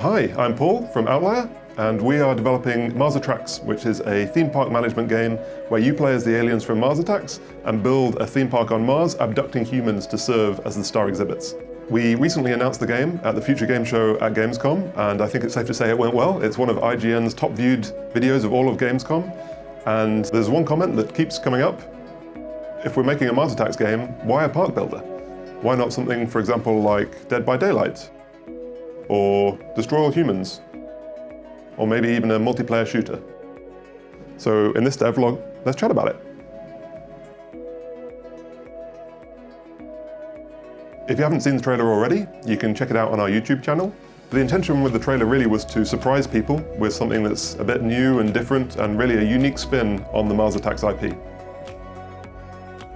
Hi, I'm Paul from Outlier, and we are developing Mars Attacks, which is a theme park management game where you play as the aliens from Mars Attacks and build a theme park on Mars, abducting humans to serve as the star exhibits. We recently announced the game at the Future Game Show at Gamescom, and I think it's safe to say it went well. It's one of IGN's top viewed videos of all of Gamescom, and there's one comment that keeps coming up. If we're making a Mars Attacks game, why a park builder? Why not something, for example, like Dead by Daylight? Or Destroy All Humans? Or maybe even a multiplayer shooter? So in this devlog, let's chat about it. If you haven't seen the trailer already, you can check it out on our YouTube channel. The intention with the trailer really was to surprise people with something that's a bit new and different and really a unique spin on the Mars Attacks IP.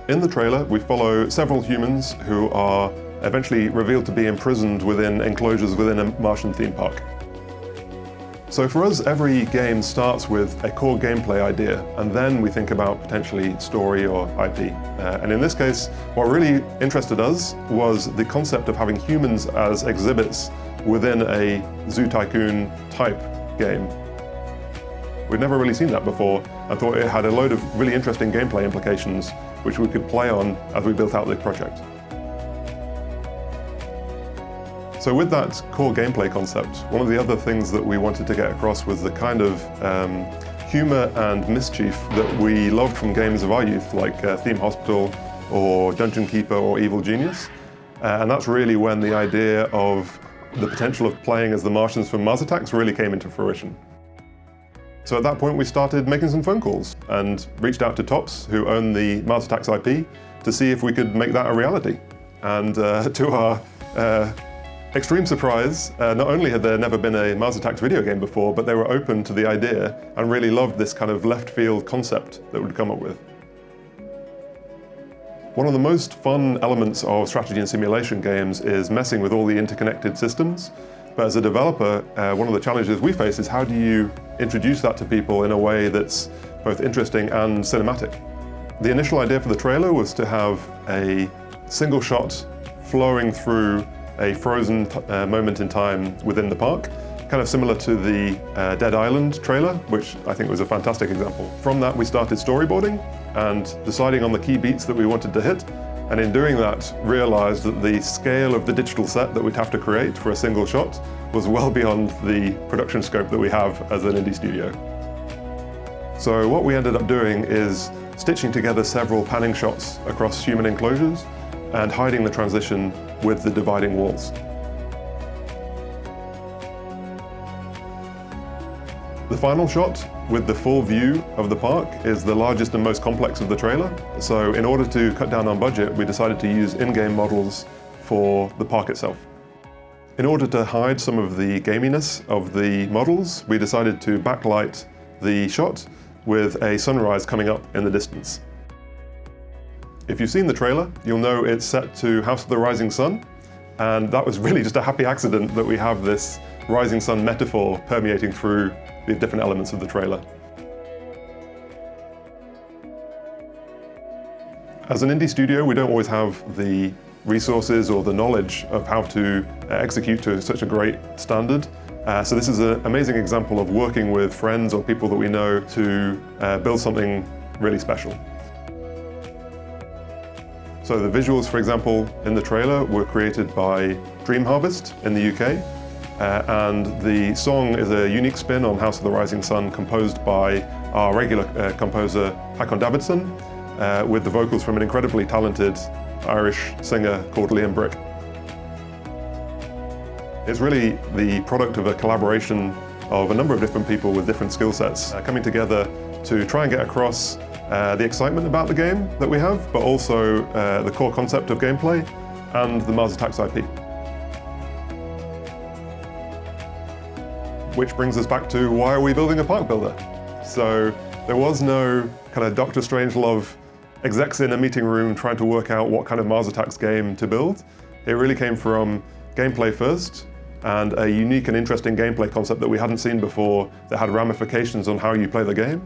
In the trailer, we follow several humans who are eventually revealed to be imprisoned within enclosures within a Martian theme park. So for us, every game starts with a core gameplay idea, and then we think about potentially story or IP. And in this case, what really interested us was the concept of having humans as exhibits within a Zoo Tycoon type game. We'd never really seen that before, and thought it had a load of really interesting gameplay implications which we could play on as we built out the project. So with that core gameplay concept, one of the other things that we wanted to get across was the kind of humor and mischief that we loved from games of our youth, like Theme Hospital or Dungeon Keeper or Evil Genius. And that's really when the idea of the potential of playing as the Martians from Mars Attacks really came into fruition. So at that point we started making some phone calls and reached out to Tops, who own the Mars Attacks IP, to see if we could make that a reality. And to our extreme surprise, not only had there never been a Mars Attacks video game before, but they were open to the idea and really loved this kind of left field concept that we'd come up with. One of the most fun elements of strategy and simulation games is messing with all the interconnected systems. But as a developer, one of the challenges we face is how do you introduce that to people in a way that's both interesting and cinematic. The initial idea for the trailer was to have a single shot flowing through a frozen moment in time within the park, kind of similar to the Dead Island trailer, which I think was a fantastic example. From that, we started storyboarding and deciding on the key beats that we wanted to hit, and in doing that, realized that the scale of the digital set that we'd have to create for a single shot was well beyond the production scope that we have as an indie studio. So what we ended up doing is stitching together several panning shots across human enclosures and hiding the transition with the dividing walls. The final shot with the full view of the park is the largest and most complex of the trailer. So in order to cut down on budget, we decided to use in-game models for the park itself. In order to hide some of the gaminess of the models, we decided to backlight the shot with a sunrise coming up in the distance. If you've seen the trailer, you'll know it's set to House of the Rising Sun, and that was really just a happy accident that we have this rising sun metaphor permeating through the different elements of the trailer. As an indie studio, we don't always have the resources or the knowledge of how to execute to such a great standard. So this is an amazing example of working with friends or people that we know to build something really special. So the visuals, for example, in the trailer were created by Dream Harvest in the UK. And the song is a unique spin on House of the Rising Sun, composed by our regular composer, Hakon Davidsson, with the vocals from an incredibly talented Irish singer called Liam Brick. It's really the product of a collaboration of a number of different people with different skill sets coming together to try and get across the excitement about the game that we have, but also the core concept of gameplay and the Mars Attacks IP. Which brings us back to why are we building a park builder? So there was no kind of Dr. Strangelove execs in a meeting room trying to work out what kind of Mars Attacks game to build. It really came from gameplay first and a unique and interesting gameplay concept that we hadn't seen before that had ramifications on how you play the game.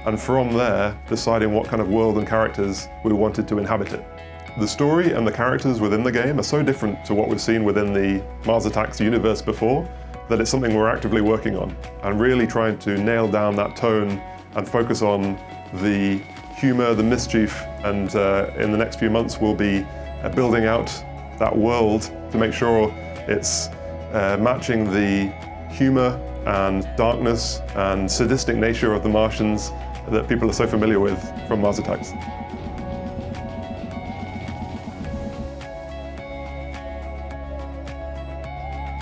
And from there, deciding what kind of world and characters we wanted to inhabit it. The story and the characters within the game are so different to what we've seen within the Mars Attacks universe before that it's something we're actively working on and really trying to nail down that tone and focus on the humor, the mischief, and in the next few months we'll be building out that world to make sure it's matching the humor and darkness and sadistic nature of the Martians that people are so familiar with from Mars Attacks.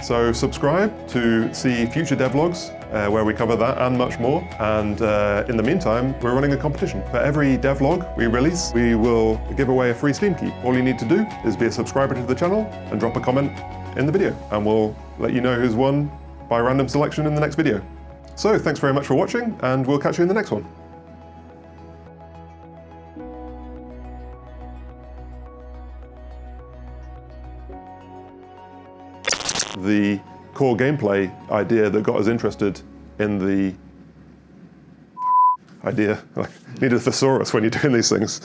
So subscribe to see future devlogs where we cover that and much more. And in the meantime, we're running a competition. For every devlog we release, we will give away a free Steam key. All you need to do is be a subscriber to the channel and drop a comment in the video, and we'll let you know who's won by random selection in the next video. So thanks very much for watching, and we'll catch you in the next one. The core gameplay idea that got us interested in the idea, like, need a thesaurus when you're doing these things.